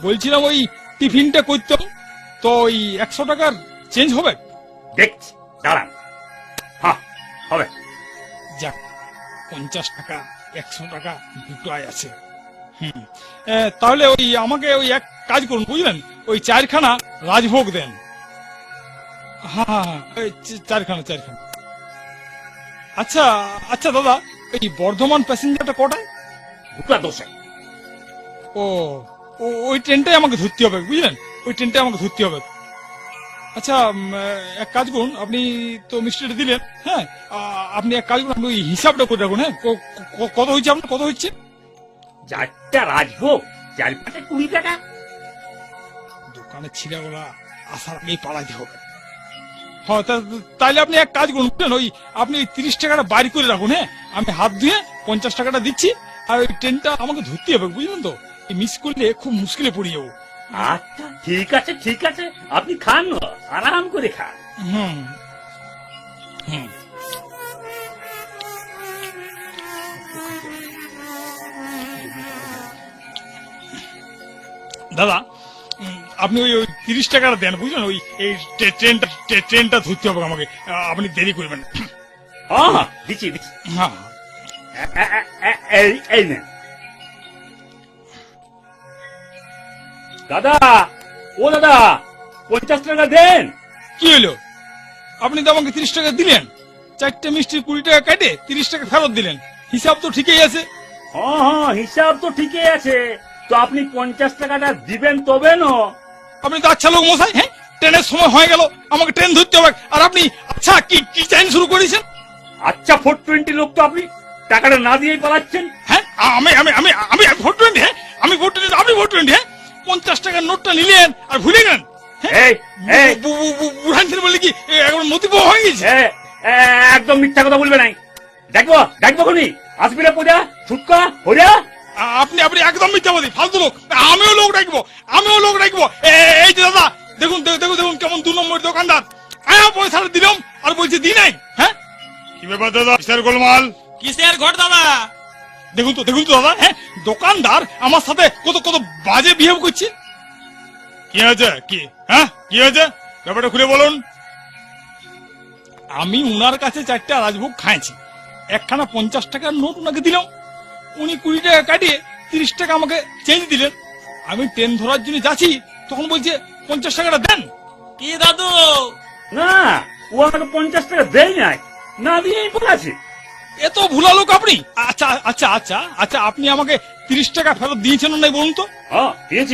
বলছিলাম ওই টিফিনটা করতাম, তো ওই 100 টাকার চেঞ্জ হবে? দেখছি, দাঁড়ান। হ্যাঁ, হবে। যাক, 50 টাকা 100 টাকা দুটোই আছে। তাহলে ওই আমাকে ওই এক কাজ করুন, বুঝলেন, ওই 4খানা রাজভোগ দেন। হ্যাঁ, ওই 4খানা। আচ্ছা আচ্ছা দাদা, এই বর্ধমান প্যাসেঞ্জারটা কটায়? 2:10। ও, ওই ট্রেনটাই আমাকে ধরতে হবে, বুঝলেন, ওই ট্রেনটাই আমাকে ধরতে হবে। আচ্ছা, এক কাজ করুন, আপনি তো মিষ্টিটা দিলেন, হ্যাঁ, আপনি এক কাজ করুন, আপনি ওই হিসাবটা করে রাখুন। হ্যাঁ, কত হয়েছে আপনার, কত হচ্ছে? 4টা রাজভোগ, 4 20 টাকা। দোকানে ছিলেগুলা আসার আগেই পালাতে হবে। হ্যাঁ, তাইলে আপনি এক কাজ করুন, বুঝলেন, ওই আপনি 30 টাকাটা বাইর করে রাখুন। হ্যাঁ, আমি হাত ধুয়ে 50 টাকাটা দিচ্ছি, আর ওই ট্রেনটা আমাকে ধরতে হবে, বুঝলেন তো, মিস করলে খুব মুশকিলে পড়ে যাবো। আচ্ছা, ঠিক আছে, ঠিক আছে, আপনি খান, আরাম করে খান। হুম। দাদা, আপনি ওই 30 টাকাটা দেন, বুঝলেন, ওই এই ট্রেনটা ধরতে হবে আমাকে, আপনি দেরি করবেন। হ্যাঁ, দিচ্ছি। হ্যাঁ, এই নেন। দাদা, ও দাদা, 50 টাকা দেন। কি হলো? আপনি তো আমাকে 30 টাকা দিলেন, 4টে মিষ্টি 20 টাকা কেটে 30 টাকা ফেরত দিলেন, হিসাব তো ঠিকই আছে। হ্যাঁ, হিসাব তো ঠিকই আছে, তো আপনি 50 টাকাটা দিবেন তবে না। আপনি তো আচ্ছা লোক মশাই। হ্যাঁ, ট্রেনের সময় হয়ে গেল, আমাকে ট্রেন ধরতে হবে, আর আপনি আচ্ছা কি চাইন শুরু করেছেন? আচ্ছা, 420 লোক তো আপনি টাকাটা না দিয়েই পালাচ্ছেন। হ্যাঁ, আমি ভোট 20, হ্যাঁ, আমি ভোট 20, আপনি ভোট 20। হ্যাঁ, 50 টাকার নোটটা নিলেন আর ভুলে গেলেন। বুড়ান ছেলে বললে কি এখন মতিব হয়ে গেছে? একদম মিথ্যা কথা বলবে নাই। দেখবো খুনি আসবি না, পূজা ছুটকা হইয়া। আপনি একদম মিথ্যাবাদী, ফালতু লোক। আমিও লোক রাখবো। এই যে দাদা, দেখুন কেমন 2 নম্বর দোকানদার। পয়সাটা দিলাম আর বলছে দি নাই। হ্যাঁ, কি ব্যাপার দাদা, কিসের গোলমাল? কিসের ঘর দাদা? দেখুন তো দাদা, হ্যাঁ, দোকানদার আমার সাথে কত বাজে বিহেভ করছে। কি হয়েছে? কি হয়েছে, ব্যাপারটা খুলে বলুন। আমি উনার কাছে 4টা রাজভোগ খাইছি, একখানা 50 টাকার নোট উনাকে দিলাম, উনি 20 টাকা কাটিয়ে 30 টাকা আমাকে চেঞ্জ দিলেন। আমি ট্রেন ধরার জন্য যাচ্ছি, তখন বলছে 50 টাকাটা দেন। কি দাদু? না, ও আমাকে 50 টাকা দেয় নাই, না দিয়েই পালাচ্ছে। এত ভুলা লোক আপনি? আচ্ছা, আপনি আমাকে 30 টাকা ফেরত দিয়েছেন না বলুন তো? দিয়েছি।